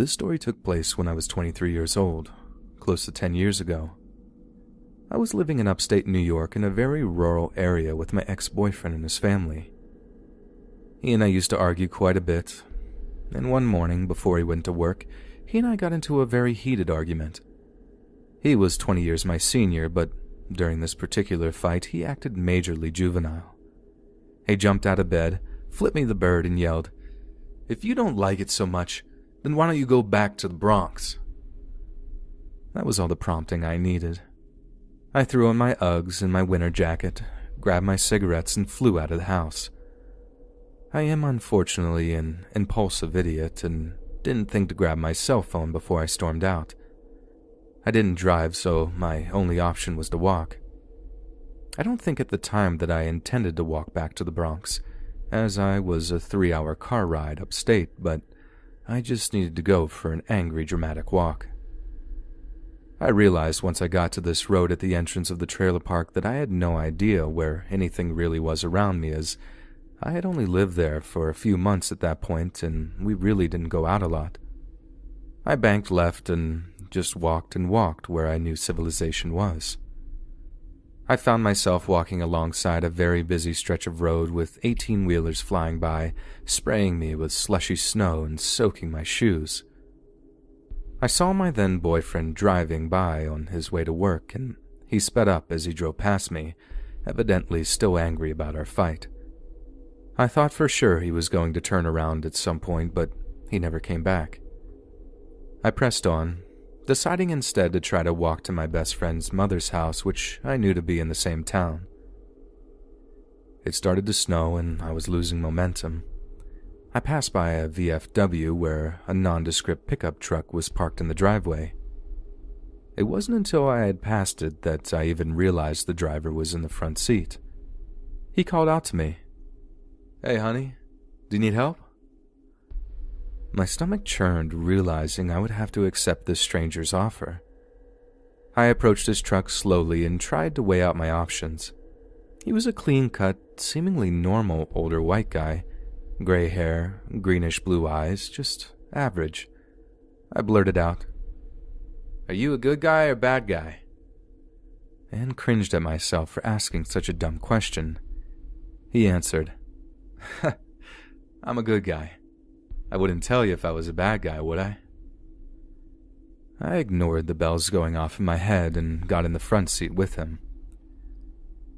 This story took place when I was 23 years old, close to 10 years ago. I was living in upstate New York in a very rural area with my ex-boyfriend and his family. He and I used to argue quite a bit, and one morning before he went to work, he and I got into a very heated argument. He was 20 years my senior, but during this particular fight, he acted majorly juvenile. He jumped out of bed, flipped me the bird, and yelled, "If you don't like it so much, then why don't you go back to the Bronx?" That was all the prompting I needed. I threw on my Uggs and my winter jacket, grabbed my cigarettes, and flew out of the house. I am unfortunately an impulsive idiot and didn't think to grab my cell phone before I stormed out. I didn't drive, so my only option was to walk. I don't think at the time that I intended to walk back to the Bronx, as I was a 3-hour car ride upstate, but I just needed to go for an angry, dramatic walk. I realized once I got to this road at the entrance of the trailer park that I had no idea where anything really was around me, as I had only lived there for a few months at that point and we really didn't go out a lot. I banked left and just walked and walked where I knew civilization was. I found myself walking alongside a very busy stretch of road with 18-wheelers flying by, spraying me with slushy snow and soaking my shoes. I saw my then-boyfriend driving by on his way to work, and he sped up as he drove past me, evidently still angry about our fight. I thought for sure he was going to turn around at some point, but he never came back. I pressed on, deciding instead to try to walk to my best friend's mother's house, which I knew to be in the same town. It started to snow and I was losing momentum. I passed by a VFW where a nondescript pickup truck was parked in the driveway. It wasn't until I had passed it that I even realized the driver was in the front seat. He called out to me, "Hey honey, do you need help?" My stomach churned, realizing I would have to accept this stranger's offer. I approached his truck slowly and tried to weigh out my options. He was a clean-cut, seemingly normal older white guy, gray hair, greenish-blue eyes, just average. I blurted out, "Are you a good guy or bad guy?" And cringed at myself for asking such a dumb question. He answered, "I'm a good guy. I wouldn't tell you if I was a bad guy, would I?" I ignored the bells going off in my head and got in the front seat with him.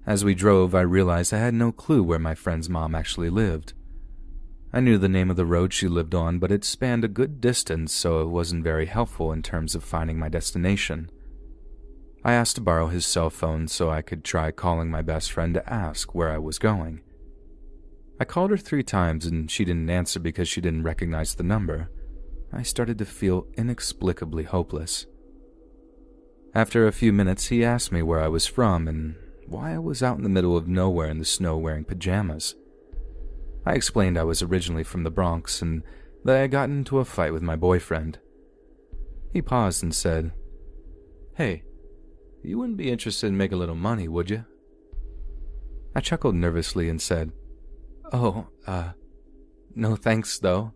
As we drove, I realized I had no clue where my friend's mom actually lived. I knew the name of the road she lived on, but it spanned a good distance, so it wasn't very helpful in terms of finding my destination. I asked to borrow his cell phone so I could try calling my best friend to ask where I was going. I called her 3 times and she didn't answer because she didn't recognize the number. I started to feel inexplicably hopeless. After a few minutes, he asked me where I was from and why I was out in the middle of nowhere in the snow wearing pajamas. I explained I was originally from the Bronx and that I had gotten into a fight with my boyfriend. He paused and said, "Hey, you wouldn't be interested in making a little money, would you?" I chuckled nervously and said, "Oh, no thanks, though."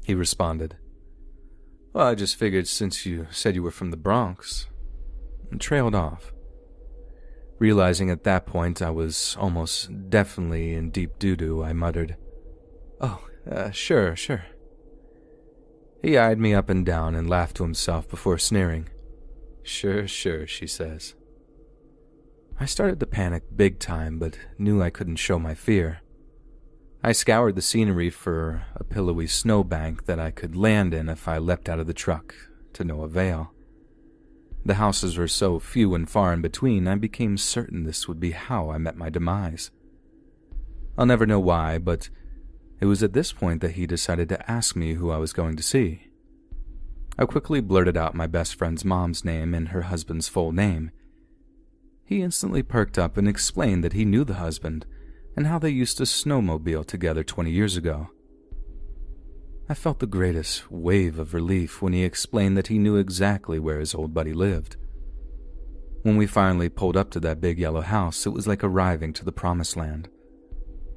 He responded, "Well, I just figured since you said you were from the Bronx," and trailed off. Realizing at that point I was almost definitely in deep doo-doo, I muttered, "Oh, sure." He eyed me up and down and laughed to himself before sneering. Sure, she says. I started to panic big time, but knew I couldn't show my fear. I scoured the scenery for a pillowy snowbank that I could land in if I leapt out of the truck, to no avail. The houses were so few and far in between, I became certain this would be how I met my demise. I'll never know why, but it was at this point that he decided to ask me who I was going to see. I quickly blurted out my best friend's mom's name and her husband's full name. He instantly perked up and explained that he knew the husband and how they used to snowmobile together 20 years ago. I felt the greatest wave of relief when he explained that he knew exactly where his old buddy lived. When we finally pulled up to that big yellow house, it was like arriving to the promised land.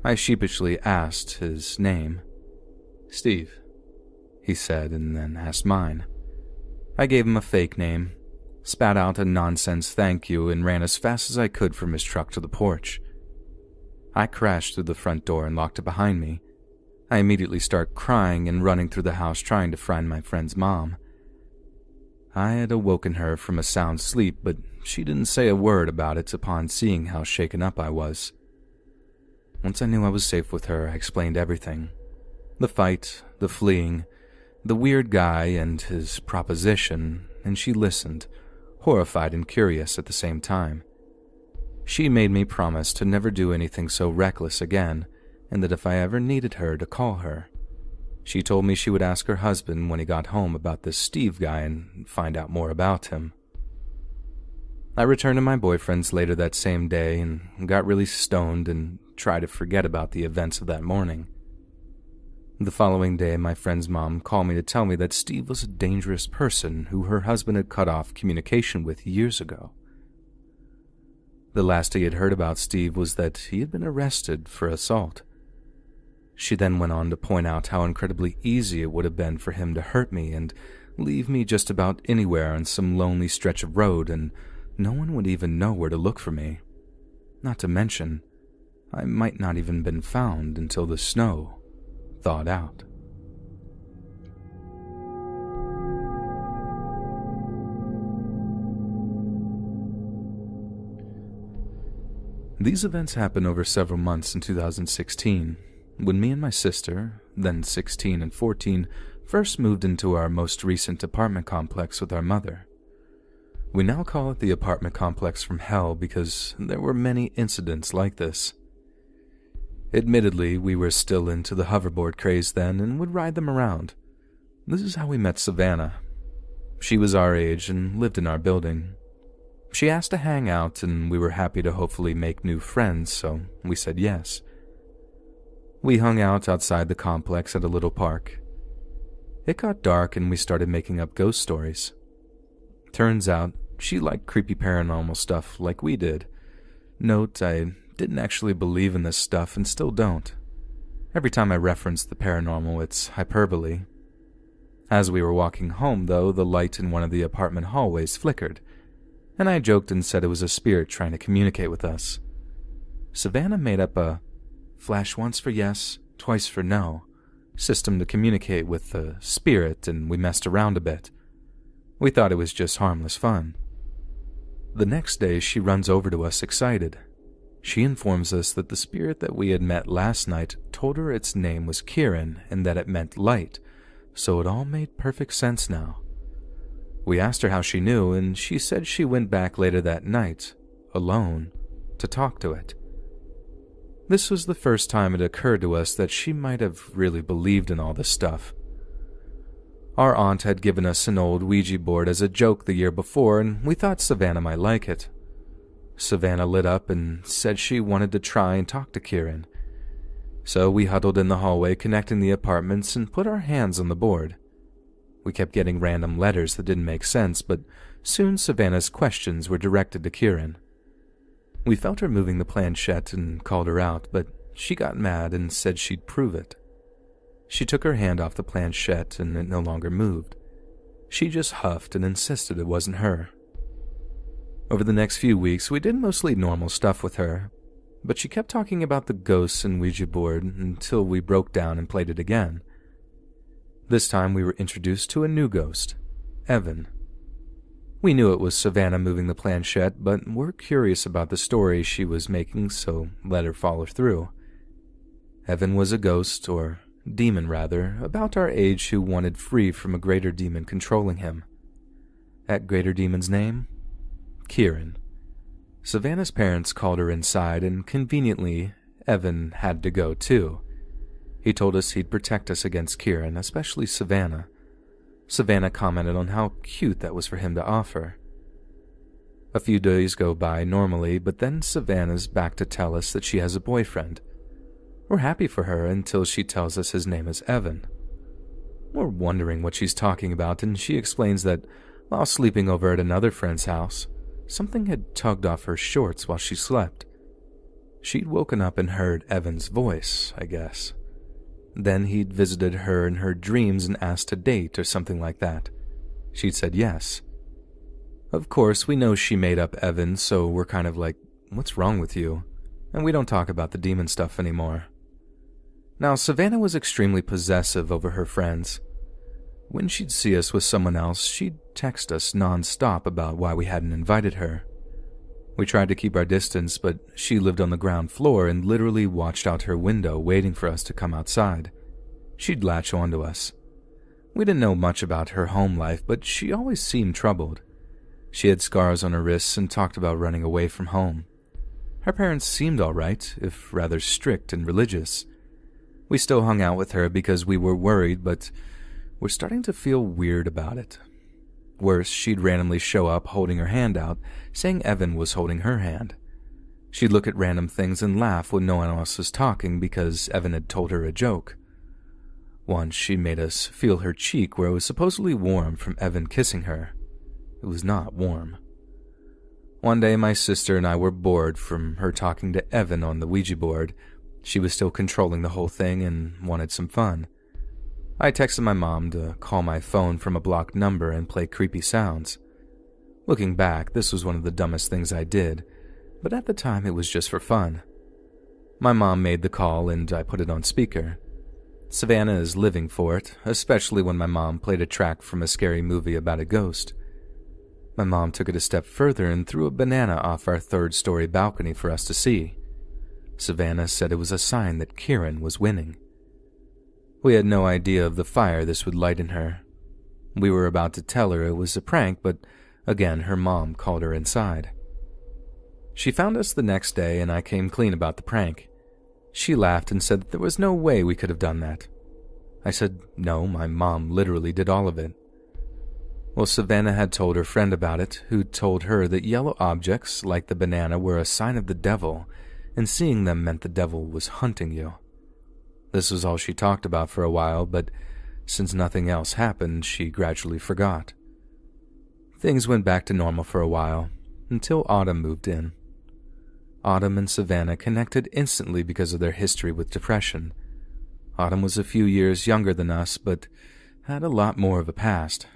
I sheepishly asked his name. "Steve," he said, and then asked mine. I gave him a fake name, spat out a nonsense thank you, and ran as fast as I could from his truck to the porch. I crashed through the front door and locked it behind me. I immediately start crying and running through the house trying to find my friend's mom. I had awoken her from a sound sleep, but she didn't say a word about it upon seeing how shaken up I was. Once I knew I was safe with her, I explained everything. The fight, the fleeing, the weird guy and his proposition, and she listened, horrified and curious at the same time. She made me promise to never do anything so reckless again, and that if I ever needed her, to call her. She told me she would ask her husband when he got home about this Steve guy and find out more about him. I returned to my boyfriend's later that same day and got really stoned and tried to forget about the events of that morning. The following day, my friend's mom called me to tell me that Steve was a dangerous person who her husband had cut off communication with years ago. The last he had heard about Steve was that he had been arrested for assault. She then went on to point out how incredibly easy it would have been for him to hurt me and leave me just about anywhere on some lonely stretch of road, and no one would even know where to look for me. Not to mention, I might not even been found until the snow thawed out. These events happened over several months in 2016, when me and my sister, then 16 and 14, first moved into our most recent apartment complex with our mother. We now call it the apartment complex from hell because there were many incidents like this. Admittedly, we were still into the hoverboard craze then and would ride them around. This is how we met Savannah. She was our age and lived in our building. She asked to hang out, and we were happy to hopefully make new friends, so we said yes. We hung out outside the complex at a little park. It got dark and we started making up ghost stories. Turns out, she liked creepy paranormal stuff like we did. Note, I didn't actually believe in this stuff and still don't. Every time I reference the paranormal, it's hyperbole. As we were walking home, though, the light in one of the apartment hallways flickered, and I joked and said it was a spirit trying to communicate with us. Savannah made up a flash once for yes, twice for no system to communicate with the spirit, and we messed around a bit. We thought it was just harmless fun. The next day, she runs over to us excited. She informs us that the spirit that we had met last night told her its name was Kieran and that it meant light, so it all made perfect sense now. We asked her how she knew, and she said she went back later that night, alone, to talk to it. This was the first time it occurred to us that she might have really believed in all this stuff. Our aunt had given us an old Ouija board as a joke the year before, and we thought Savannah might like it. Savannah lit up and said she wanted to try and talk to Kieran. So we huddled in the hallway connecting the apartments and put our hands on the board. We kept getting random letters that didn't make sense, but soon Savannah's questions were directed to Kieran. We felt her moving the planchette and called her out, but she got mad and said she'd prove it. She took her hand off the planchette and it no longer moved. She just huffed and insisted it wasn't her. Over the next few weeks, we did mostly normal stuff with her, but she kept talking about the ghosts and Ouija board until we broke down and played it again. This time we were introduced to a new ghost, Evan. We knew it was Savannah moving the planchette, but were curious about the story she was making, so let her follow through. Evan was a ghost, or demon rather, about our age who wanted free from a greater demon controlling him. That greater demon's name? Kieran. Savannah's parents called her inside, and conveniently, Evan had to go too. He told us he'd protect us against Kieran, especially Savannah. Savannah commented on how cute that was for him to offer. A few days go by normally, but then Savannah's back to tell us that she has a boyfriend. We're happy for her until she tells us his name is Evan. We're wondering what she's talking about, and she explains that while sleeping over at another friend's house, something had tugged off her shorts while she slept. She'd woken up and heard Evan's voice, I guess. Then he'd visited her in her dreams and asked to date or something like that. She'd said yes. Of course, we know she made up Evan, so we're kind of like, what's wrong with you? And we don't talk about the demon stuff anymore. Now, Savannah was extremely possessive over her friends. When she'd see us with someone else, she'd text us non-stop about why we hadn't invited her. We tried to keep our distance, but she lived on the ground floor and literally watched out her window waiting for us to come outside. She'd latch onto us. We didn't know much about her home life, but she always seemed troubled. She had scars on her wrists and talked about running away from home. Her parents seemed all right, if rather strict and religious. We still hung out with her because we were worried, but we're starting to feel weird about it. Worse, she'd randomly show up holding her hand out, saying Evan was holding her hand. She'd look at random things and laugh when no one else was talking because Evan had told her a joke. Once she made us feel her cheek where it was supposedly warm from Evan kissing her. It was not warm. One day my sister and I were bored from her talking to Evan on the Ouija board. She was still controlling the whole thing and wanted some fun. I texted my mom to call my phone from a blocked number and play creepy sounds. Looking back, this was one of the dumbest things I did, but at the time it was just for fun. My mom made the call and I put it on speaker. Savannah is living for it, especially when my mom played a track from a scary movie about a ghost. My mom took it a step further and threw a banana off our third-story balcony for us to see. Savannah said it was a sign that Kieran was winning. We had no idea of the fire this would light in her. We were about to tell her it was a prank, but again her mom called her inside. She found us the next day and I came clean about the prank. She laughed and said that there was no way we could have done that. I said, no, my mom literally did all of it. Well, Savannah had told her friend about it, who told her that yellow objects, like the banana, were a sign of the devil, and seeing them meant the devil was hunting you. This was all she talked about for a while, but since nothing else happened, she gradually forgot. Things went back to normal for a while, until Autumn moved in. Autumn and Savannah connected instantly because of their history with depression. Autumn was a few years younger than us, but had a lot more of a past.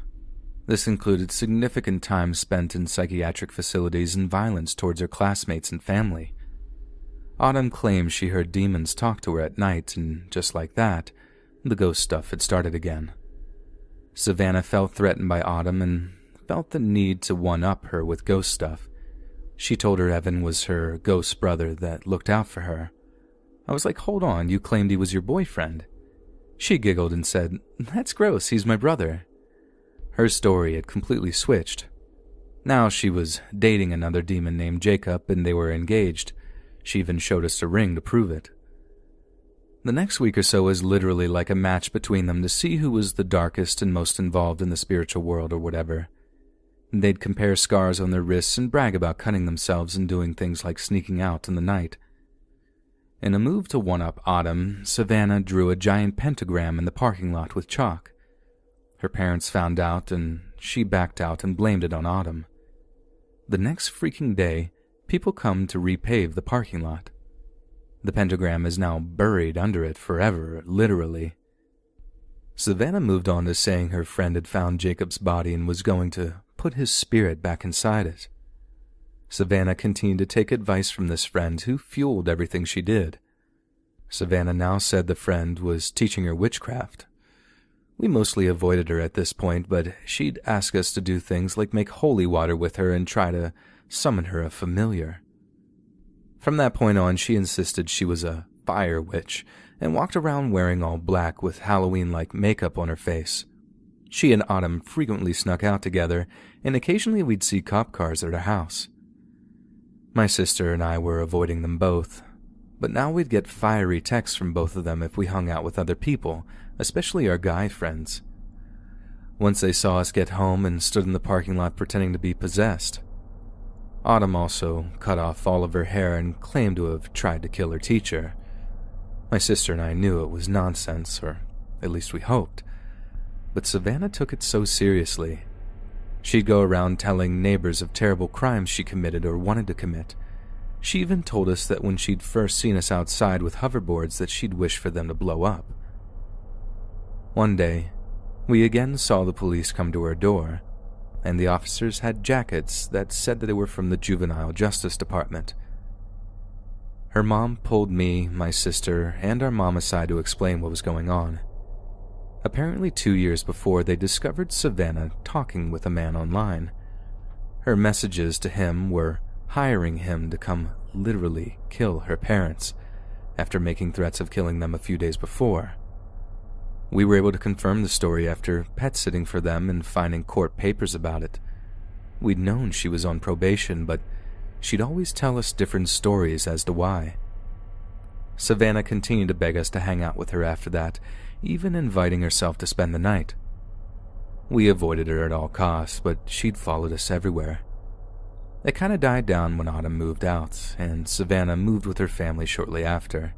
This included significant time spent in psychiatric facilities and violence towards her classmates and family. Autumn claimed she heard demons talk to her at night, and just like that, the ghost stuff had started again. Savannah felt threatened by Autumn and felt the need to one-up her with ghost stuff. She told her Evan was her ghost brother that looked out for her. I was like, hold on, you claimed he was your boyfriend. She giggled and said, that's gross, he's my brother. Her story had completely switched. Now she was dating another demon named Jacob and they were engaged. She even showed us a ring to prove it. The next week or so was literally like a match between them to see who was the darkest and most involved in the spiritual world or whatever. They'd compare scars on their wrists and brag about cutting themselves and doing things like sneaking out in the night. In a move to one-up Autumn, Savannah drew a giant pentagram in the parking lot with chalk. Her parents found out and she backed out and blamed it on Autumn. The next freaking day, people come to repave the parking lot. The pentagram is now buried under it forever, literally. Savannah moved on to saying her friend had found Jacob's body and was going to put his spirit back inside it. Savannah continued to take advice from this friend who fueled everything she did. Savannah now said the friend was teaching her witchcraft. We mostly avoided her at this point, but she'd ask us to do things like make holy water with her and try to summon her a familiar. From that point on, she insisted she was a fire witch and walked around wearing all black with Halloween-like makeup on her face. She and Autumn frequently snuck out together, and occasionally we'd see cop cars at her house. My sister and I were avoiding them both, but now we'd get fiery texts from both of them if we hung out with other people, especially our guy friends. Once they saw us get home and stood in the parking lot pretending to be possessed. Autumn also cut off all of her hair and claimed to have tried to kill her teacher. My sister and I knew it was nonsense, or at least we hoped, but Savannah took it so seriously. She'd go around telling neighbors of terrible crimes she committed or wanted to commit. She even told us that when she'd first seen us outside with hoverboards that she'd wish for them to blow up. One day, we again saw the police come to our door, and the officers had jackets that said that they were from the Juvenile Justice Department. Her mom pulled me, my sister, and our mom aside to explain what was going on. Apparently 2 years before, they discovered Savannah talking with a man online. Her messages to him were hiring him to come literally kill her parents, after making threats of killing them a few days before. We were able to confirm the story after pet-sitting for them and finding court papers about it. We'd known she was on probation, but she'd always tell us different stories as to why. Savannah continued to beg us to hang out with her after that, even inviting herself to spend the night. We avoided her at all costs, but she'd followed us everywhere. It kind of died down when Autumn moved out, and Savannah moved with her family shortly after.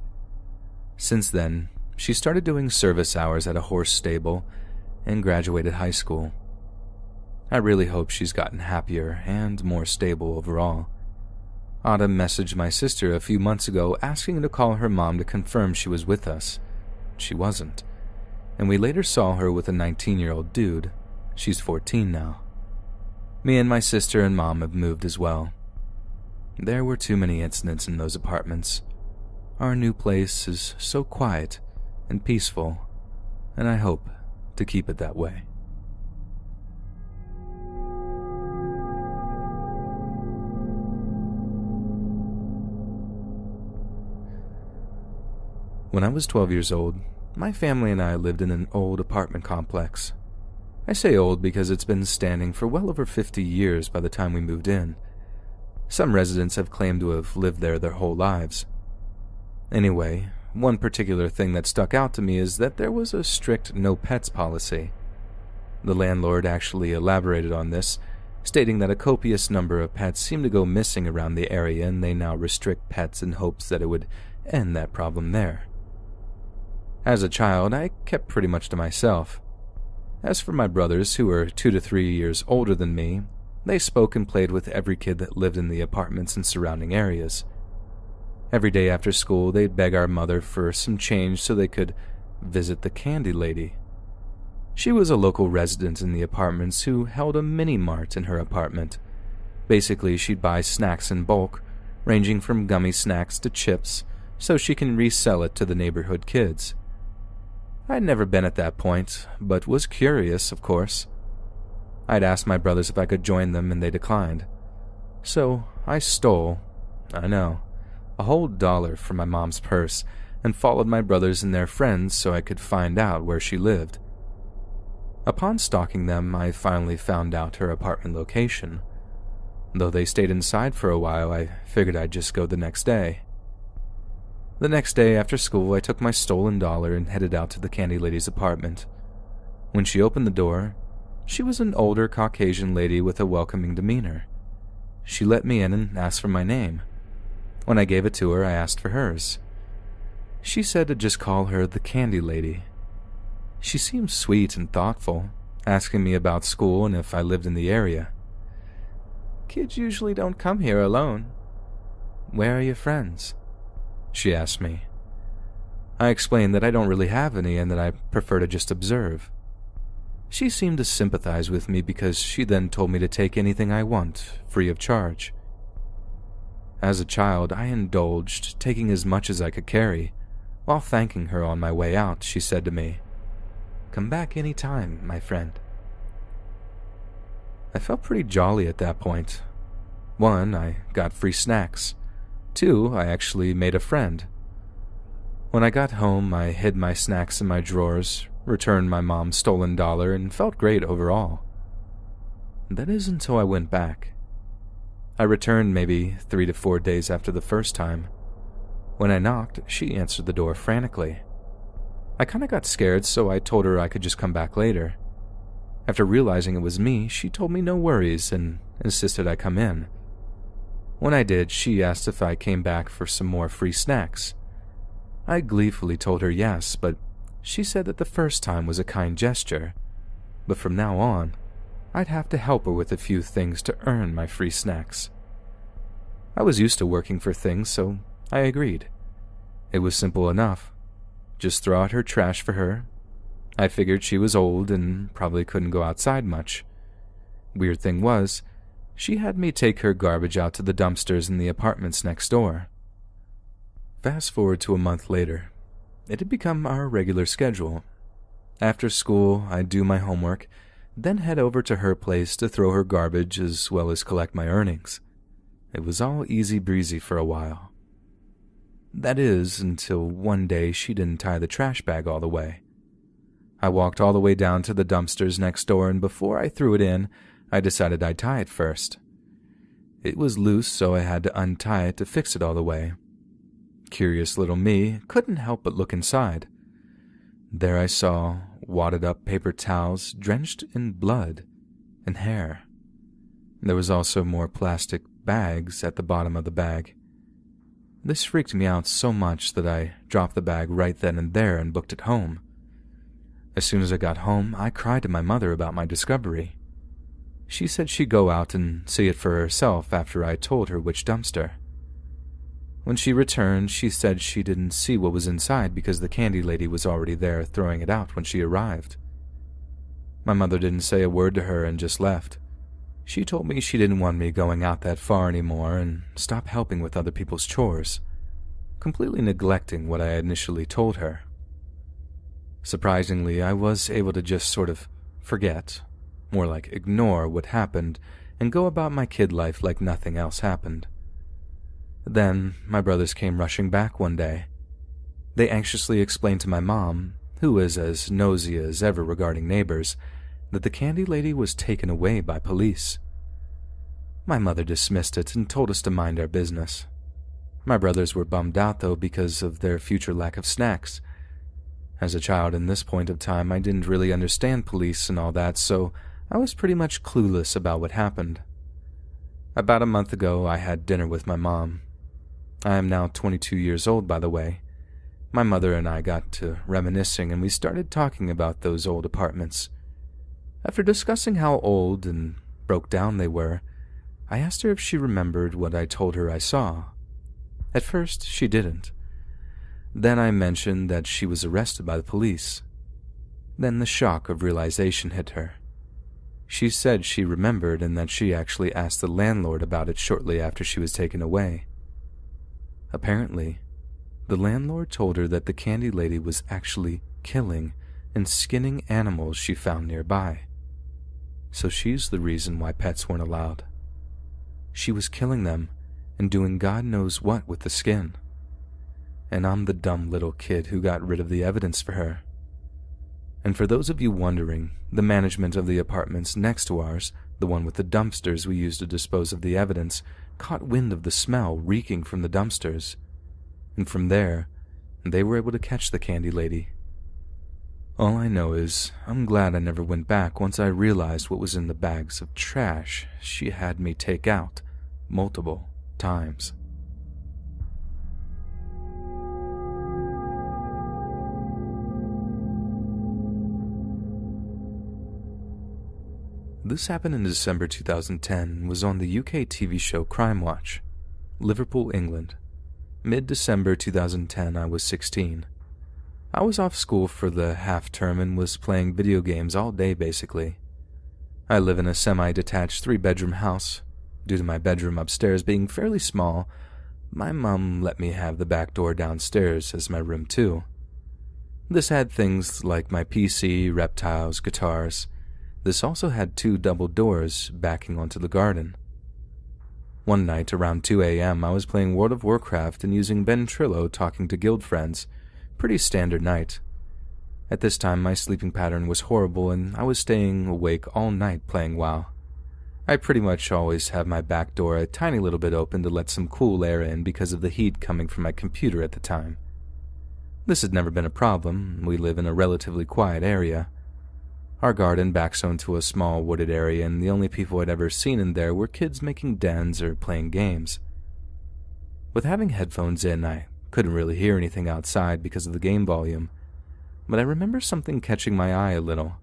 Since then, she started doing service hours at a horse stable and graduated high school. I really hope she's gotten happier and more stable overall. Autumn messaged my sister a few months ago asking to call her mom to confirm she was with us. She wasn't, and we later saw her with a 19-year-old dude. She's 14 now. Me and my sister and mom have moved as well. There were too many incidents in those apartments. Our new place is so quiet and peaceful, and I hope to keep it that way. When I was 12 years old, my family and I lived in an old apartment complex. I say old because it's been standing for well over 50 years by the time we moved in. Some residents have claimed to have lived there their whole lives. Anyway, one particular thing that stuck out to me is that there was a strict no pets policy. The landlord actually elaborated on this, stating that a copious number of pets seem to go missing around the area and they now restrict pets in hopes that it would end that problem there. As a child, I kept pretty much to myself. As for my brothers, who were 2 to 3 years older than me, they spoke and played with every kid that lived in the apartments and surrounding areas. Every day after school, they'd beg our mother for some change so they could visit the candy lady. She was a local resident in the apartments who held a mini-mart in her apartment. Basically, she'd buy snacks in bulk, ranging from gummy snacks to chips, so she can resell it to the neighborhood kids. I'd never been at that point, but was curious, of course. I'd asked my brothers if I could join them, and they declined. So I stole, I know, a whole $1 from my mom's purse and followed my brothers and their friends so I could find out where she lived. Upon stalking them, I finally found out her apartment location. Though they stayed inside for a while, I figured I'd just go the next day. The next day after school, I took my stolen $1 and headed out to the candy lady's apartment. When she opened the door, she was an older Caucasian lady with a welcoming demeanor. She let me in and asked for my name. When I gave it to her, I asked for hers. She said to just call her the candy lady. She seemed sweet and thoughtful, asking me about school and if I lived in the area. "Kids usually don't come here alone. Where are your friends?" she asked me. I explained that I don't really have any and that I prefer to just observe. She seemed to sympathize with me because she then told me to take anything I want, free of charge. As a child, I indulged, taking as much as I could carry. While thanking her on my way out, she said to me, "Come back any time, my friend." I felt pretty jolly at that point. 1, I got free snacks. 2, I actually made a friend. When I got home, I hid my snacks in my drawers, returned my mom's stolen $1, and felt great overall. That is until I went back. I returned maybe 3 to 4 days after the first time. When I knocked, she answered the door frantically. I kinda got scared, so I told her I could just come back later. After realizing it was me, she told me no worries and insisted I come in. When I did, she asked if I came back for some more free snacks. I gleefully told her yes, but she said that the first time was a kind gesture, but from now on, I'd have to help her with a few things to earn my free snacks. I was used to working for things, so I agreed. It was simple enough. Just throw out her trash for her, I figured she was old and probably couldn't go outside much. Weird thing was, she had me take her garbage out to the dumpsters in the apartments next door. Fast forward to a month later. It had become our regular schedule. After school, I'd do my homework, then head over to her place to throw her garbage as well as collect my earnings. It was all easy breezy for a while. That is, until one day she didn't tie the trash bag all the way. I walked all the way down to the dumpsters next door, and before I threw it in, I decided I'd tie it first. It was loose, so I had to untie it to fix it all the way. Curious little me couldn't help but look inside. There I saw wadded-up paper towels drenched in blood and hair. There was also more plastic bags at the bottom of the bag. This freaked me out so much that I dropped the bag right then and there and booked it home. As soon as I got home, I cried to my mother about my discovery. She said she'd go out and see it for herself after I told her which dumpster. When she returned, she said she didn't see what was inside because the candy lady was already there throwing it out when she arrived. My mother didn't say a word to her and just left. She told me she didn't want me going out that far anymore and stop helping with other people's chores, completely neglecting what I initially told her. Surprisingly, I was able to just sort of forget, more like ignore what happened and go about my kid life like nothing else happened. Then, my brothers came rushing back one day. They anxiously explained to my mom, who is as nosy as ever regarding neighbors, that the candy lady was taken away by police. My mother dismissed it and told us to mind our business. My brothers were bummed out, though, because of their future lack of snacks. As a child in this point of time, I didn't really understand police and all that, so I was pretty much clueless about what happened. About a month ago, I had dinner with my mom. I am now 22 years old, by the way. My mother and I got to reminiscing, and we started talking about those old apartments. After discussing how old and broke down they were, I asked her if she remembered what I told her I saw. At first, she didn't. Then I mentioned that she was arrested by the police. Then the shock of realization hit her. She said she remembered and that she actually asked the landlord about it shortly after she was taken away. Apparently, the landlord told her that the candy lady was actually killing and skinning animals she found nearby. So she's the reason why pets weren't allowed. She was killing them and doing God knows what with the skin. And I'm the dumb little kid who got rid of the evidence for her. And for those of you wondering, the management of the apartments next to ours, the one with the dumpsters we used to dispose of the evidence, caught wind of the smell reeking from the dumpsters. And from there, they were able to catch the candy lady. All I know is, I'm glad I never went back once I realized what was in the bags of trash she had me take out multiple times. This happened in December 2010 and was on the UK TV show Crime Watch, Liverpool, England. Mid-December 2010, I was 16. I was off school for the half-term and was playing video games all day, basically. I live in a semi-detached 3-bedroom house. Due to my bedroom upstairs being fairly small, my mom let me have the back door downstairs as my room too. This had things like my PC, reptiles, guitars. This also had 2 double doors backing onto the garden. One night around 2 a.m. I was playing World of Warcraft and using Ventrilo talking to guild friends. Pretty standard night. At this time my sleeping pattern was horrible and I was staying awake all night playing WoW. I pretty much always have my back door a tiny little bit open to let some cool air in because of the heat coming from my computer at the time. This had never been a problem. We live in a relatively quiet area. Our garden backs onto a small wooded area, and the only people I'd ever seen in there were kids making dens or playing games. With having headphones in, I couldn't really hear anything outside because of the game volume, but I remember something catching my eye a little.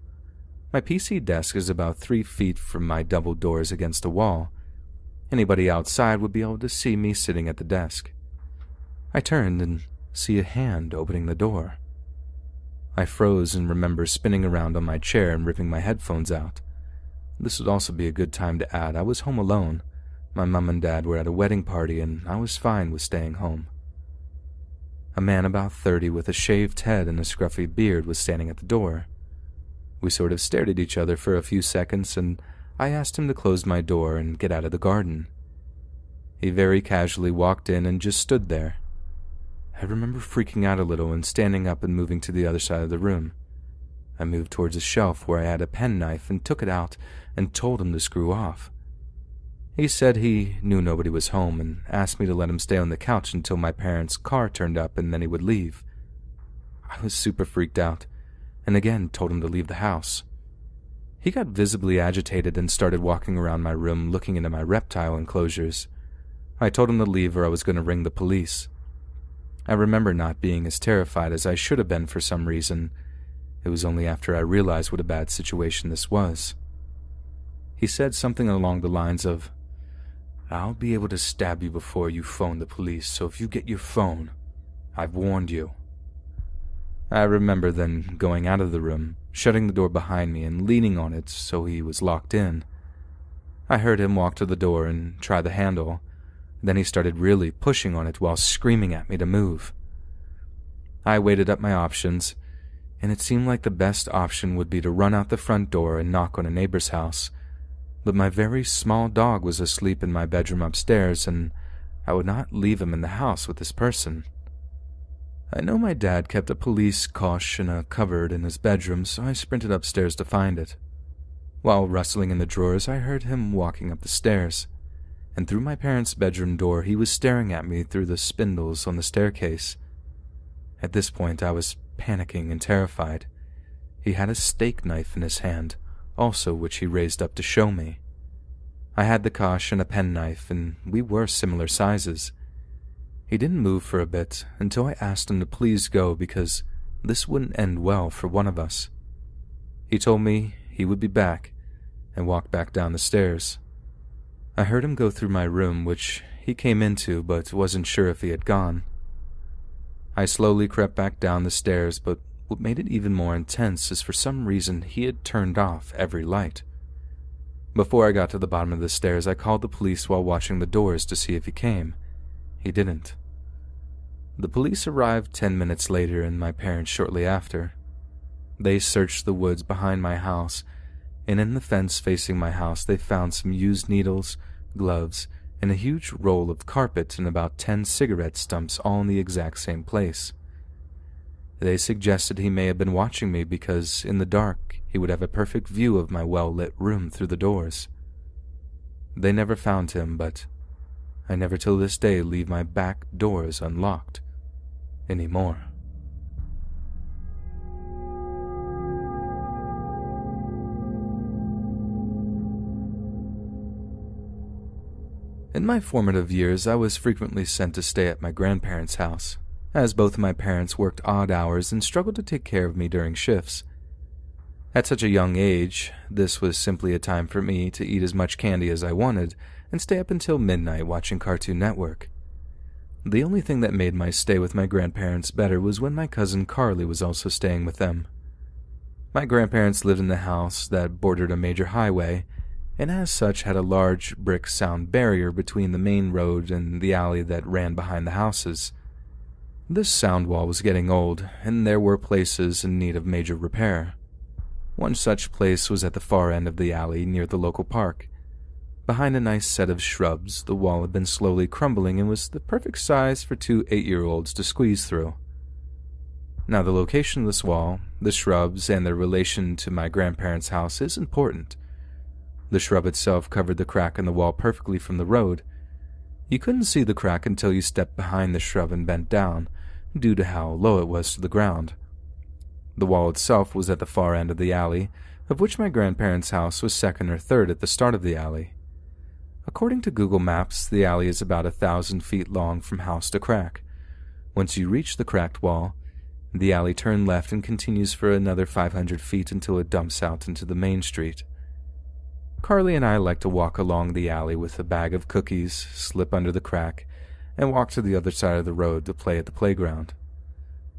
My PC desk is about 3 feet from my double doors against a wall. Anybody outside would be able to see me sitting at the desk. I turned and see a hand opening the door. I froze and remember spinning around on my chair and ripping my headphones out. This would also be a good time to add I was home alone. My mom and dad were at a wedding party and I was fine with staying home. A man about 30 with a shaved head and a scruffy beard was standing at the door. We sort of stared at each other for a few seconds and I asked him to close my door and get out of the garden. He very casually walked in and just stood there. I remember freaking out a little and standing up and moving to the other side of the room. I moved towards a shelf where I had a penknife and took it out and told him to screw off. He said he knew nobody was home and asked me to let him stay on the couch until my parents' car turned up and then he would leave. I was super freaked out and again told him to leave the house. He got visibly agitated and started walking around my room looking into my reptile enclosures. I told him to leave or I was going to ring the police. I remember not being as terrified as I should have been for some reason. It was only after I realized what a bad situation this was. He said something along the lines of, "I'll be able to stab you before you phone the police, so if you get your phone, I've warned you." I remember then going out of the room, shutting the door behind me and leaning on it so he was locked in. I heard him walk to the door and try the handle. Then he started really pushing on it while screaming at me to move. I weighed up my options, and it seemed like the best option would be to run out the front door and knock on a neighbor's house. But my very small dog was asleep in my bedroom upstairs, and I would not leave him in the house with this person. I know my dad kept a police cosh in a cupboard in his bedroom, so I sprinted upstairs to find it. While rustling in the drawers, I heard him walking up the stairs. And through my parents' bedroom door he was staring at me through the spindles on the staircase. At this point I was panicking and terrified. He had a steak knife in his hand, also which he raised up to show me. I had the cosh and a penknife, and we were similar sizes. He didn't move for a bit until I asked him to please go because this wouldn't end well for one of us. He told me he would be back and walked back down the stairs. I heard him go through my room, which he came into but wasn't sure if he had gone. I slowly crept back down the stairs, but what made it even more intense is for some reason he had turned off every light. Before I got to the bottom of the stairs, I called the police while watching the doors to see if he came. He didn't. The police arrived 10 minutes later and my parents shortly after. They searched the woods behind my house, and in the fence facing my house they found some used needles, gloves, and a huge roll of carpet and about 10 cigarette stumps all in the exact same place. They suggested he may have been watching me because, in the dark, he would have a perfect view of my well-lit room through the doors. They never found him, but I never till this day leave my back doors unlocked anymore. In my formative years, I was frequently sent to stay at my grandparents' house, as both of my parents worked odd hours and struggled to take care of me during shifts. At such a young age, this was simply a time for me to eat as much candy as I wanted and stay up until midnight watching Cartoon Network. The only thing that made my stay with my grandparents better was when my cousin Carly was also staying with them. My grandparents lived in a house that bordered a major highway, and as such had a large brick sound barrier between the main road and the alley that ran behind the houses. This sound wall was getting old, and there were places in need of major repair. One such place was at the far end of the alley near the local park. Behind a nice set of shrubs, the wall had been slowly crumbling and was the perfect size for 2 8-year-olds to squeeze through. Now, the location of this wall, the shrubs, and their relation to my grandparents' house is important. The shrub itself covered the crack in the wall perfectly from the road. You couldn't see the crack until you stepped behind the shrub and bent down, due to how low it was to the ground. The wall itself was at the far end of the alley, of which my grandparents' house was second or third at the start of the alley. According to Google Maps, the alley is about 1,000 feet long from house to crack. Once you reach the cracked wall, the alley turns left and continues for another 500 feet until it dumps out into the main street. Carly and I like to walk along the alley with a bag of cookies, slip under the crack, and walk to the other side of the road to play at the playground.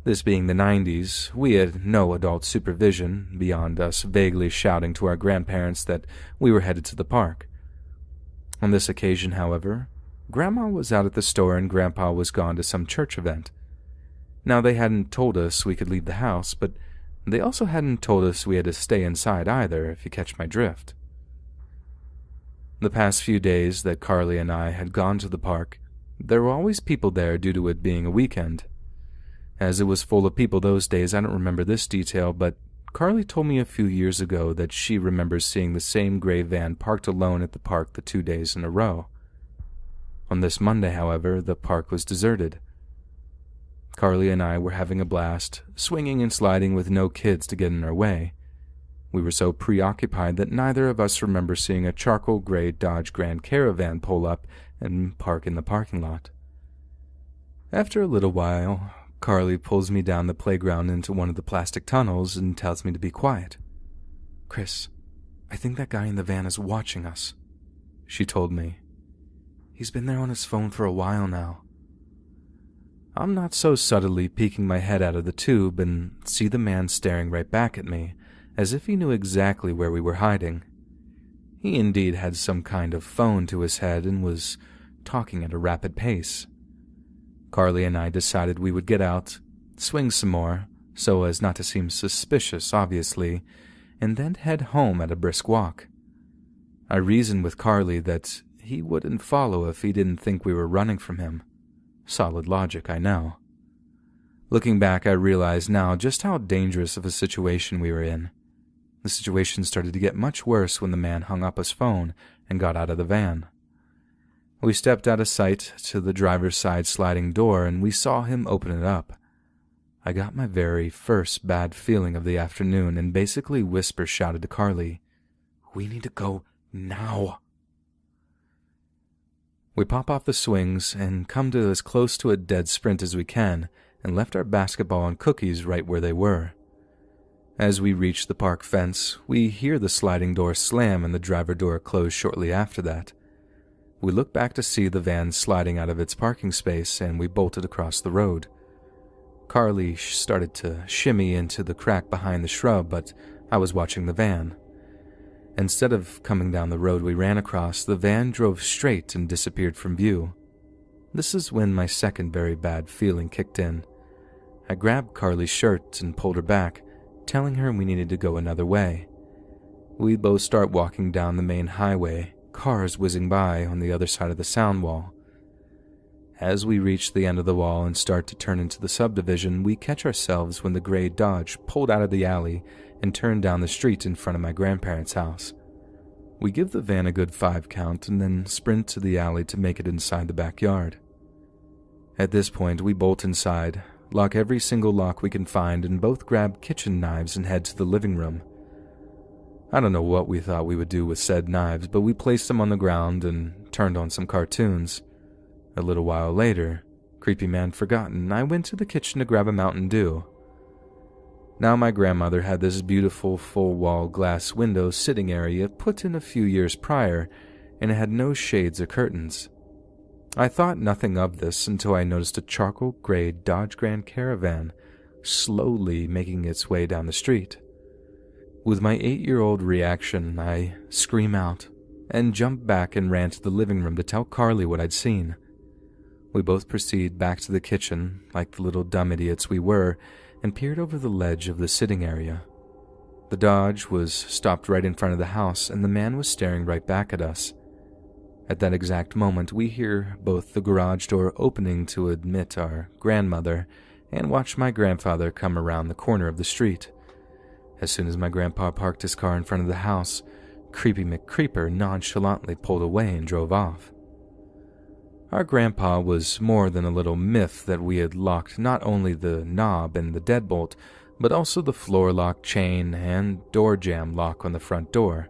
This being the 90s, we had no adult supervision beyond us vaguely shouting to our grandparents that we were headed to the park. On this occasion, however, Grandma was out at the store and Grandpa was gone to some church event. Now, they hadn't told us we could leave the house, but they also hadn't told us we had to stay inside either, if you catch my drift. The past few days that Carly and I had gone to the park, there were always people there due to it being a weekend. As it was full of people those days, I don't remember this detail, but Carly told me a few years ago that she remembers seeing the same gray van parked alone at the park the 2 days in a row. On this Monday, however, the park was deserted. Carly and I were having a blast, swinging and sliding with no kids to get in our way. We were so preoccupied that neither of us remember seeing a charcoal gray Dodge Grand Caravan pull up and park in the parking lot. After a little while, Carly pulls me down the playground into one of the plastic tunnels and tells me to be quiet. "Chris, I think that guy in the van is watching us," she told me. "He's been there on his phone for a while now." I'm not so subtly peeking my head out of the tube and see the man staring right back at me, as if he knew exactly where we were hiding. He indeed had some kind of phone to his head and was talking at a rapid pace. Carly and I decided we would get out, swing some more, so as not to seem suspicious, obviously, and then head home at a brisk walk. I reasoned with Carly that he wouldn't follow if he didn't think we were running from him. Solid logic, I know. Looking back, I realize now just how dangerous of a situation we were in. The situation started to get much worse when the man hung up his phone and got out of the van. We stepped out of sight to the driver's side sliding door and we saw him open it up. I got my very first bad feeling of the afternoon and basically whisper shouted to Carly, "We need to go now." We pop off the swings and come to as close to a dead sprint as we can and left our basketball and cookies right where they were. As we reach the park fence, we hear the sliding door slam and the driver door close shortly after that. We look back to see the van sliding out of its parking space and we bolted across the road. Carly started to shimmy into the crack behind the shrub, but I was watching the van. Instead of coming down the road we ran across, the van drove straight and disappeared from view. This is when my second very bad feeling kicked in. I grabbed Carly's shirt and pulled her back, telling her we needed to go another way. We both start walking down the main highway, cars whizzing by on the other side of the sound wall. As we reach the end of the wall and start to turn into the subdivision, we catch ourselves when the gray Dodge pulled out of the alley and turned down the street in front of my grandparents' house. We give the van a good 5 count and then sprint to the alley to make it inside the backyard. At this point, we bolt inside, lock every single lock we can find, and both grab kitchen knives and head to the living room. I don't know what we thought we would do with said knives, but we placed them on the ground and turned on some cartoons. A little while later, creepy man forgotten, I went to the kitchen to grab a Mountain Dew. Now my grandmother had this beautiful full-wall glass window sitting area put in a few years prior, and it had no shades or curtains. I thought nothing of this until I noticed a charcoal gray Dodge Grand Caravan slowly making its way down the street. With my 8-year-old reaction, I scream out and jump back and ran to the living room to tell Carly what I'd seen. We both proceed back to the kitchen, like the little dumb idiots we were, and peered over the ledge of the sitting area. The Dodge was stopped right in front of the house, and the man was staring right back at us. At that exact moment, we hear both the garage door opening to admit our grandmother and watch my grandfather come around the corner of the street. As soon as my grandpa parked his car in front of the house, Creepy McCreeper nonchalantly pulled away and drove off. Our grandpa was more than a little miffed that we had locked not only the knob and the deadbolt, but also the floor lock, chain, and door jamb lock on the front door.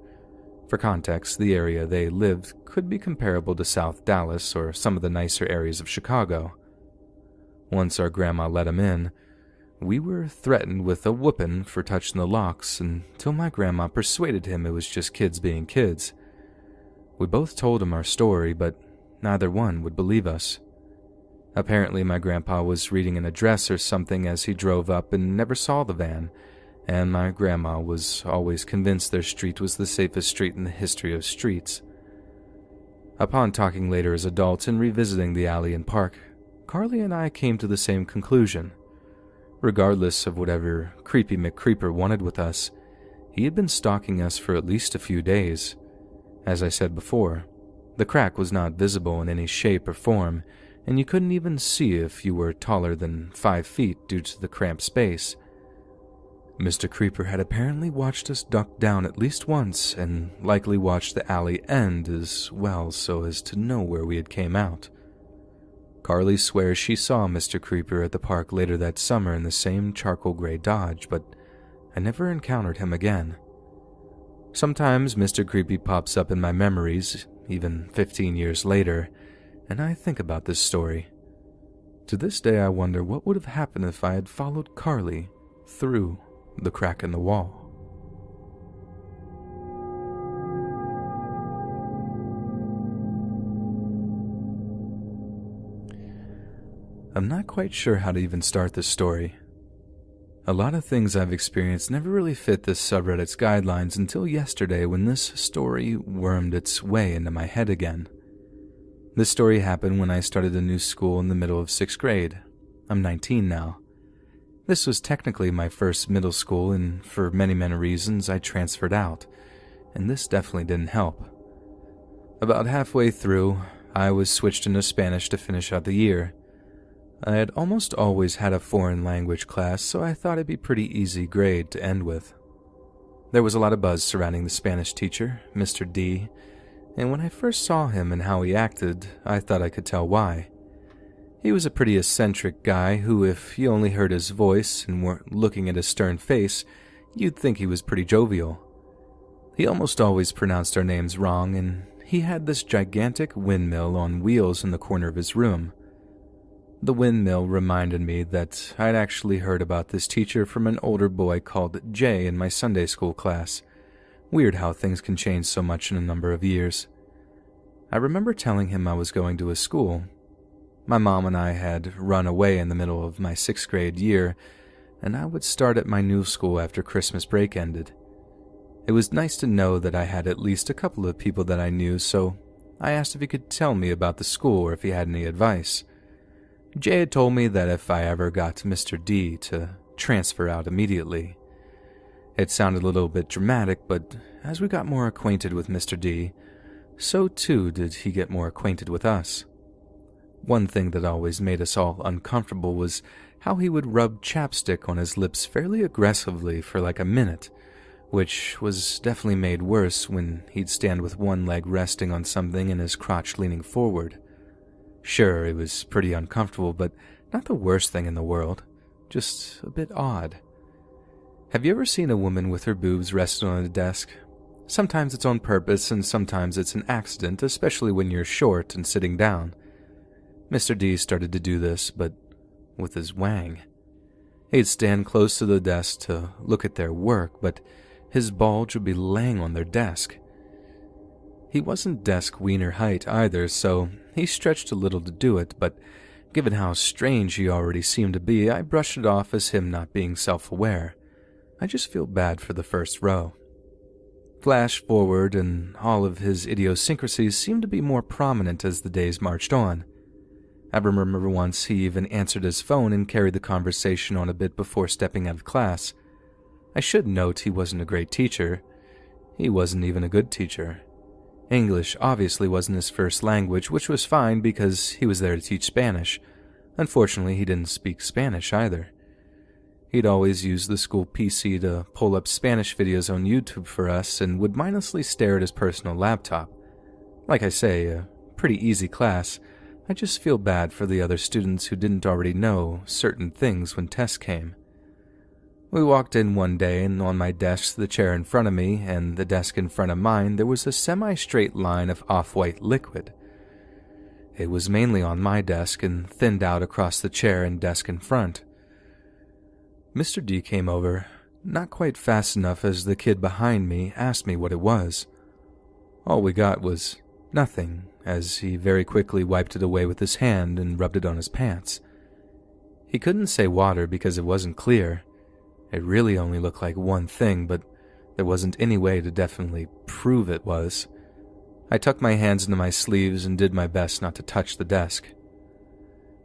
For context, the area they lived could be comparable to South Dallas or some of the nicer areas of Chicago. Once our grandma let him in, we were threatened with a whooping for touching the locks until my grandma persuaded him it was just kids being kids. We both told him our story, but neither one would believe us. Apparently my grandpa was reading an address or something as he drove up and never saw the van, and my grandma was always convinced their street was the safest street in the history of streets. Upon talking later as adults and revisiting the alley and park, Carly and I came to the same conclusion. Regardless of whatever Creepy McCreeper wanted with us, he had been stalking us for at least a few days. As I said before, the crack was not visible in any shape or form, and you couldn't even see if you were taller than 5 feet due to the cramped space. Mr. Creeper had apparently watched us duck down at least once, and likely watched the alley end as well so as to know where we had came out. Carly swears she saw Mr. Creeper at the park later that summer in the same charcoal gray Dodge, but I never encountered him again. Sometimes Mr. Creepy pops up in my memories, even 15 years later, and I think about this story. To this day I wonder what would have happened if I had followed Carly through the crack in the wall. I'm not quite sure how to even start this story. A lot of things I've experienced never really fit this subreddit's guidelines until yesterday when this story wormed its way into my head again. This story happened when I started a new school in the middle of 6th grade. I'm 19 now. This was technically my first middle school, and for many reasons I transferred out, and this definitely didn't help. About halfway through, I was switched into Spanish to finish out the year. I had almost always had a foreign language class, so I thought it'd be a pretty easy grade to end with. There was a lot of buzz surrounding the Spanish teacher, Mr. D, and when I first saw him and how he acted, I thought I could tell why. He was a pretty eccentric guy who, if you only heard his voice and weren't looking at his stern face, you'd think he was pretty jovial. He almost always pronounced our names wrong, and he had this gigantic windmill on wheels in the corner of his room. The windmill reminded me that I'd actually heard about this teacher from an older boy called Jay in my Sunday school class. Weird how things can change so much in a number of years. I remember telling him I was going to his school. My mom and I had run away in the middle of my 6th grade year, and I would start at my new school after Christmas break ended. It was nice to know that I had at least a couple of people that I knew, so I asked if he could tell me about the school or if he had any advice. Jay had told me that if I ever got to Mr. D to transfer out immediately. It sounded a little bit dramatic, but as we got more acquainted with Mr. D, so too did he get more acquainted with us. One thing that always made us all uncomfortable was how he would rub chapstick on his lips fairly aggressively for like a minute, which was definitely made worse when he'd stand with one leg resting on something and his crotch leaning forward. Sure, it was pretty uncomfortable, but not the worst thing in the world, just a bit odd. Have you ever seen a woman with her boobs resting on a desk? Sometimes it's on purpose and sometimes it's an accident, especially when you're short and sitting down. Mr. D started to do this, but with his wang. He'd stand close to the desk to look at their work, but his bulge would be laying on their desk. He wasn't desk wiener height either, so he stretched a little to do it, but given how strange he already seemed to be, I brushed it off as him not being self-aware. I just feel bad for the first row. Flash forward, and all of his idiosyncrasies seemed to be more prominent as the days marched on. I remember once he even answered his phone and carried the conversation on a bit before stepping out of class. I should note he wasn't a great teacher. He wasn't even a good teacher. English obviously wasn't his first language, which was fine because he was there to teach Spanish. Unfortunately, he didn't speak Spanish either. He'd always use the school PC to pull up Spanish videos on YouTube for us and would mindlessly stare at his personal laptop. Like I say, a pretty easy class. I just feel bad for the other students who didn't already know certain things when tests came. We walked in one day, and on my desk, the chair in front of me, and the desk in front of mine, there was a semi-straight line of off-white liquid. It was mainly on my desk and thinned out across the chair and desk in front. Mr. D came over, not quite fast enough as the kid behind me asked me what it was. All we got was, Nothing, as he very quickly wiped it away with his hand and rubbed it on his pants. He couldn't say water because it wasn't clear. It really only looked like one thing, but there wasn't any way to definitely prove it was. I tucked my hands into my sleeves and did my best not to touch the desk.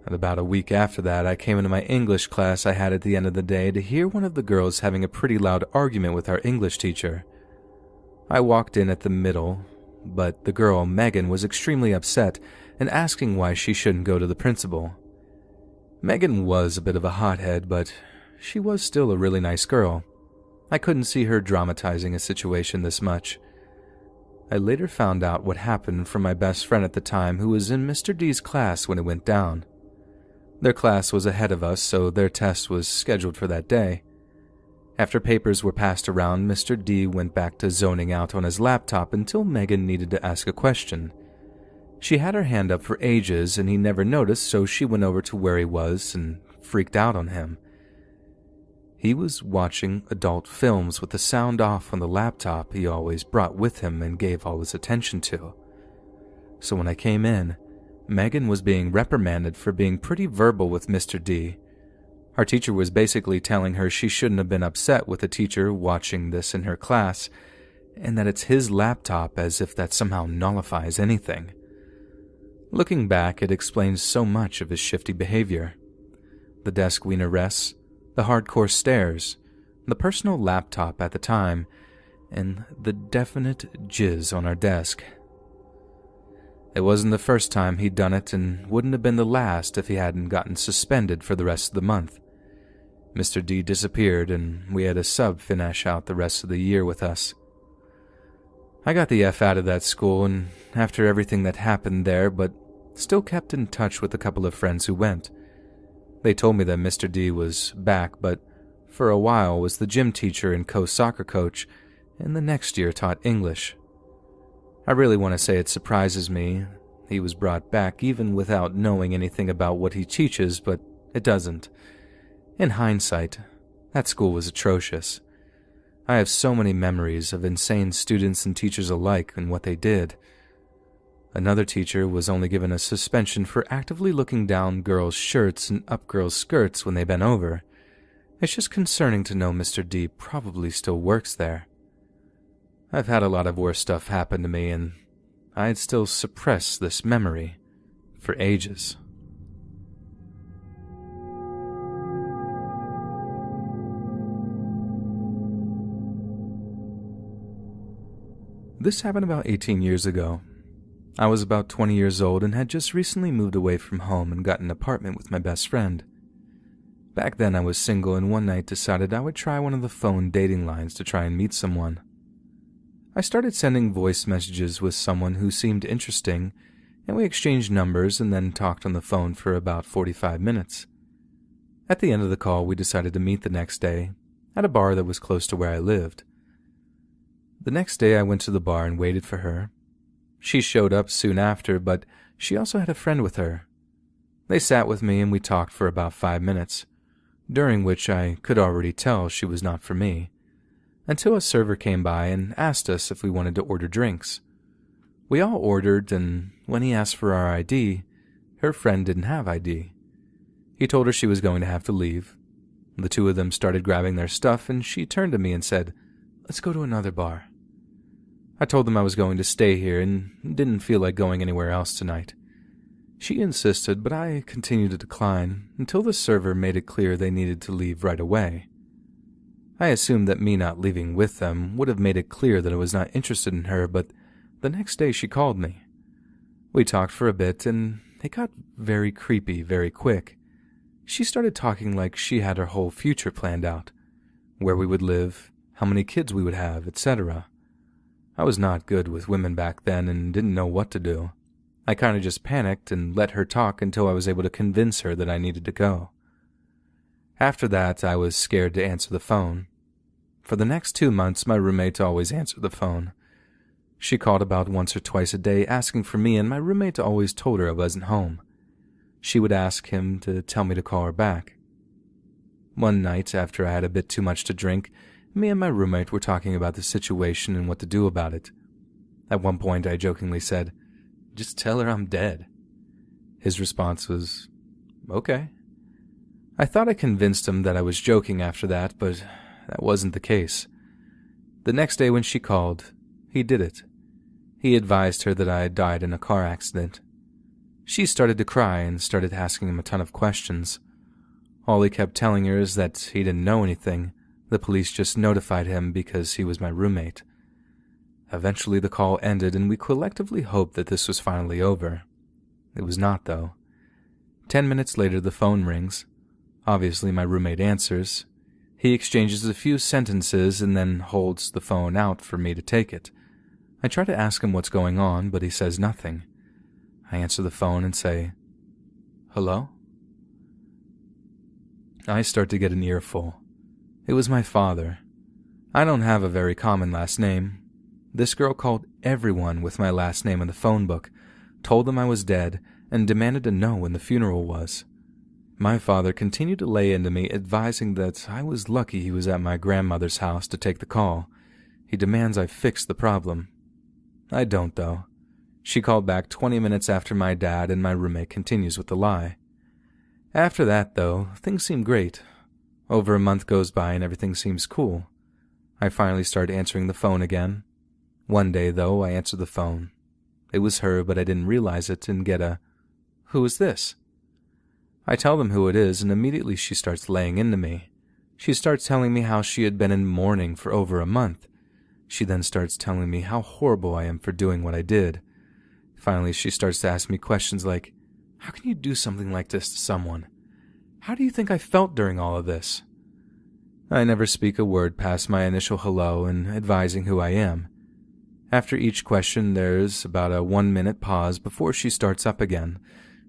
And about a week after that, I came into my English class I had at the end of the day to hear one of the girls having a pretty loud argument with our English teacher. I walked in at the middle, but the girl, Megan, was extremely upset and asking why she shouldn't go to the principal. Megan was a bit of a hothead, but she was still a really nice girl. I couldn't see her dramatizing a situation this much. I later found out what happened from my best friend at the time, who was in Mr. D's class when it went down. Their class was ahead of us, so their test was scheduled for that day. After papers were passed around, Mr. D went back to zoning out on his laptop until Megan needed to ask a question. She had her hand up for ages and he never noticed, so she went over to where he was and freaked out on him. He was watching adult films with the sound off on the laptop he always brought with him and gave all his attention to. So when I came in, Megan was being reprimanded for being pretty verbal with Mr. D. Our teacher was basically telling her she shouldn't have been upset with a teacher watching this in her class, and that it's his laptop, as if that somehow nullifies anything. Looking back, it explains so much of his shifty behavior. The desk wiener rests, the hardcore stares, the personal laptop at the time, and the definite jizz on our desk. It wasn't the first time he'd done it and wouldn't have been the last if he hadn't gotten suspended for the rest of the month. Mr. D disappeared and we had a sub finish out the rest of the year with us. I got the F out of that school and after everything that happened there, but still kept in touch with a couple of friends who went. They told me that Mr. D was back, but for a while was the gym teacher and co-soccer coach, and the next year taught English. I really want to say it surprises me he was brought back even without knowing anything about what he teaches, but it doesn't. In hindsight, that school was atrocious. I have so many memories of insane students and teachers alike and what they did. Another teacher was only given a suspension for actively looking down girls' shirts and up girls' skirts when they bent over. It's just concerning to know Mr. D probably still works there. I've had a lot of worse stuff happen to me, and I'd still suppress this memory for ages. This happened about 18 years ago. I was about 20 years old and had just recently moved away from home and got an apartment with my best friend. Back then I was single and one night decided I would try one of the phone dating lines to try and meet someone. I started sending voice messages with someone who seemed interesting, and we exchanged numbers and then talked on the phone for about 45 minutes. At the end of the call, we decided to meet the next day at a bar that was close to where I lived. The next day I went to the bar and waited for her. She showed up soon after, but she also had a friend with her. They sat with me and we talked for about 5 minutes, during which I could already tell she was not for me, until a server came by and asked us if we wanted to order drinks. We all ordered, and when he asked for our ID, her friend didn't have ID. He told her she was going to have to leave. The two of them started grabbing their stuff, and she turned to me and said, "Let's go to another bar." I told them I was going to stay here and didn't feel like going anywhere else tonight. She insisted, but I continued to decline until the server made it clear they needed to leave right away. I assumed that me not leaving with them would have made it clear that I was not interested in her, but the next day she called me. We talked for a bit, and it got very creepy very quick. She started talking like she had her whole future planned out, where we would live, how many kids we would have, etc. I was not good with women back then and didn't know what to do. I kind of just panicked and let her talk until I was able to convince her that I needed to go. After that, I was scared to answer the phone. For the next 2 months, my roommate always answered the phone. She called about once or twice a day asking for me, and my roommate always told her I wasn't home. She would ask him to tell me to call her back. One night, after I had a bit too much to drink, me and my roommate were talking about the situation and what to do about it. At one point, I jokingly said, Just tell her I'm dead." His response was, "Okay." I thought I convinced him that I was joking after that, but that wasn't the case. The next day when she called, he did it. He advised her that I had died in a car accident. She started to cry and started asking him a ton of questions. All he kept telling her is that he didn't know anything. The police just notified him because he was my roommate. Eventually the call ended and we collectively hoped that this was finally over. It was not, though. 10 minutes later the phone rings. Obviously my roommate answers. He exchanges a few sentences and then holds the phone out for me to take it. I try to ask him what's going on, but he says nothing. I answer the phone and say, "Hello?" I start to get an earful. It was my father. I don't have a very common last name. This girl called everyone with my last name in the phone book, told them I was dead, and demanded to know when the funeral was. My father continued to lay into me, advising that I was lucky he was at my grandmother's house to take the call. He demands I fix the problem. I don't, though. She called back 20 minutes after my dad, and my roommate continues with the lie. After that, though, things seem great. Over a month goes by and everything seems cool. I finally start answering the phone again. One day, though, I answer the phone. It was her, but I didn't realize it and get a, "Who is this?" I tell them who it is, and immediately she starts laying into me. She starts telling me how she had been in mourning for over a month. She then starts telling me how horrible I am for doing what I did. Finally, she starts to ask me questions like, "How can you do something like this to someone? How do you think I felt during all of this?" I never speak a word past my initial hello and advising who I am. After each question, there's about a 1-minute pause before she starts up again,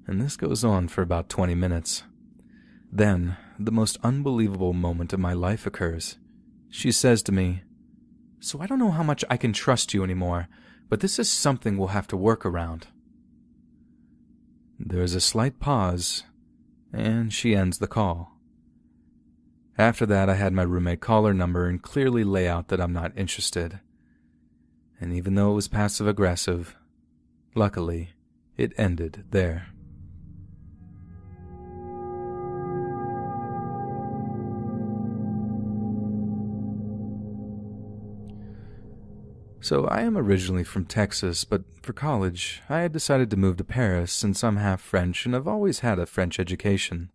and this goes on for about 20 minutes. Then, the most unbelievable moment of my life occurs. She says to me, "So I don't know how much I can trust you anymore, but this is something we'll have to work around." There's a slight pause, and she ends the call. After that, I had my roommate call her number and clearly lay out that I'm not interested. And even though it was passive-aggressive, luckily, it ended there. So I am originally from Texas, but for college, I had decided to move to Paris since I'm half French and have always had a French education.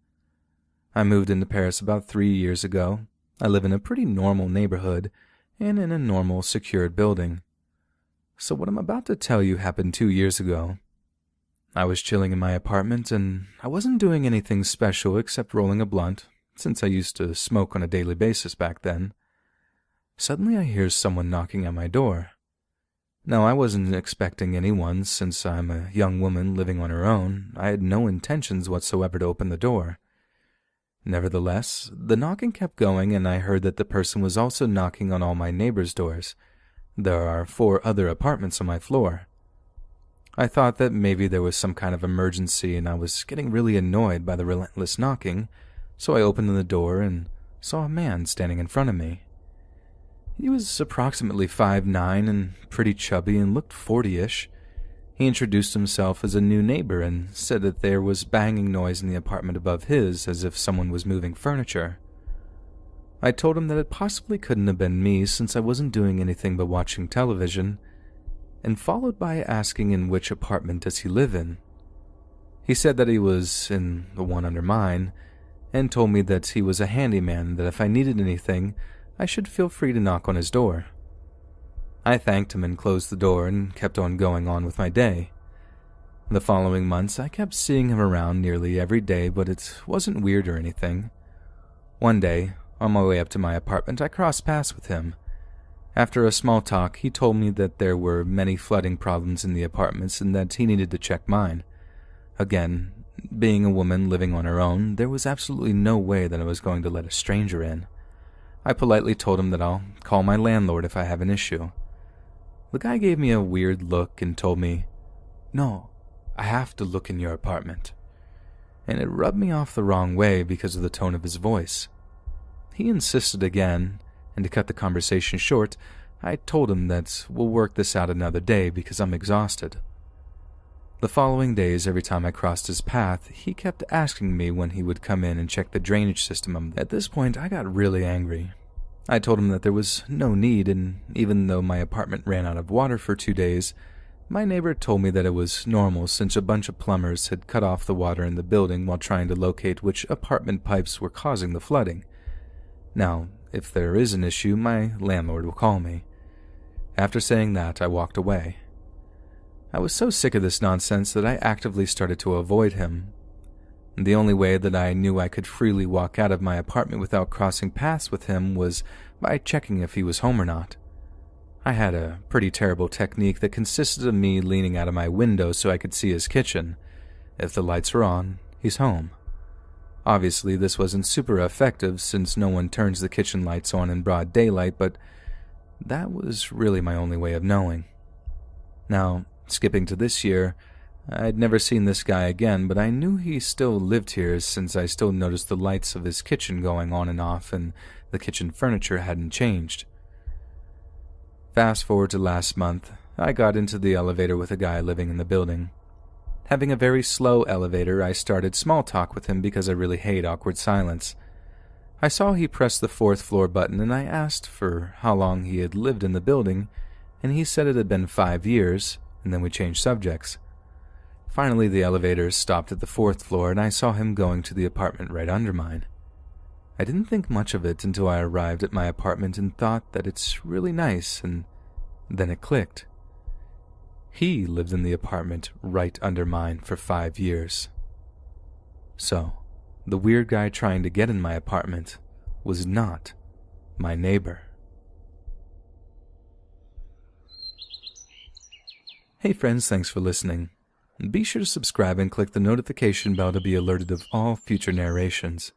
I moved into Paris about 3 years ago. I live in a pretty normal neighborhood and in a normal, secured building. So what I'm about to tell you happened 2 years ago. I was chilling in my apartment and I wasn't doing anything special except rolling a blunt, since I used to smoke on a daily basis back then. Suddenly I hear someone knocking at my door. Now, I wasn't expecting anyone since I'm a young woman living on her own. I had no intentions whatsoever to open the door. Nevertheless, the knocking kept going and I heard that the person was also knocking on all my neighbors' doors. There are 4 other apartments on my floor. I thought that maybe there was some kind of emergency and I was getting really annoyed by the relentless knocking, so I opened the door and saw a man standing in front of me. He was approximately 5'9" and pretty chubby and looked 40-ish. He introduced himself as a new neighbor and said that there was banging noise in the apartment above his as if someone was moving furniture. I told him that it possibly couldn't have been me since I wasn't doing anything but watching television, and followed by asking in which apartment does he live in. He said that he was in the one under mine, and told me that he was a handyman and that if I needed anything, I should feel free to knock on his door. I thanked him and closed the door and kept on going on with my day. The following months, I kept seeing him around nearly every day, but it wasn't weird or anything. One day, on my way up to my apartment, I crossed paths with him. After a small talk, he told me that there were many flooding problems in the apartments and that he needed to check mine. Again, being a woman living on her own, there was absolutely no way that I was going to let a stranger in. I politely told him that I'll call my landlord if I have an issue. The guy gave me a weird look and told me, "No, I have to look in your apartment." And it rubbed me off the wrong way because of the tone of his voice. He insisted again, and to cut the conversation short, I told him that we'll work this out another day because I'm exhausted. The following days, every time I crossed his path, he kept asking me when he would come in and check the drainage system. At this point, I got really angry. I told him that there was no need, and even though my apartment ran out of water for 2 days, my neighbor told me that it was normal since a bunch of plumbers had cut off the water in the building while trying to locate which apartment pipes were causing the flooding. Now, if there is an issue, my landlord will call me. After saying that, I walked away. I was so sick of this nonsense that I actively started to avoid him. The only way that I knew I could freely walk out of my apartment without crossing paths with him was by checking if he was home or not. I had a pretty terrible technique that consisted of me leaning out of my window so I could see his kitchen. If the lights are on, he's home. Obviously, this wasn't super effective since no one turns the kitchen lights on in broad daylight, but that was really my only way of knowing. Now, skipping to this year, I'd never seen this guy again, but I knew he still lived here since I still noticed the lights of his kitchen going on and off and the kitchen furniture hadn't changed. Fast forward to last month, I got into the elevator with a guy living in the building. Having a very slow elevator, I started small talk with him because I really hate awkward silence. I saw he pressed the 4th floor button and I asked for how long he had lived in the building, and he said it had been 5 years, and then we changed subjects. Finally, the elevator stopped at the 4th floor and I saw him going to the apartment right under mine. I didn't think much of it until I arrived at my apartment and thought that it's really nice, and then it clicked. He lived in the apartment right under mine for 5 years. So, the weird guy trying to get in my apartment was not my neighbor. Hey friends, thanks for listening. Be sure to subscribe and click the notification bell to be alerted of all future narrations.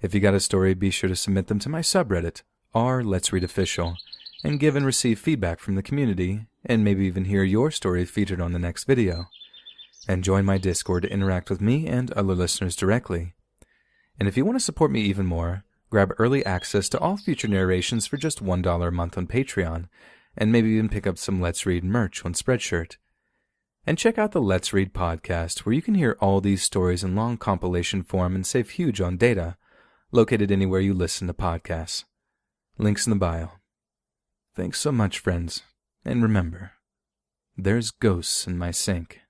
If you got a story, be sure to submit them to my subreddit, r/Let's Read Official, and give and receive feedback from the community, and maybe even hear your story featured on the next video. And join my Discord to interact with me and other listeners directly. And if you want to support me even more, grab early access to all future narrations for just $1 a month on Patreon, and maybe even pick up some Let's Read merch on Spreadshirt. And check out the Let's Read podcast, where you can hear all these stories in long compilation form and save huge on data, located anywhere you listen to podcasts. Links in the bio. Thanks so much, friends, and remember, there's ghosts in my sink.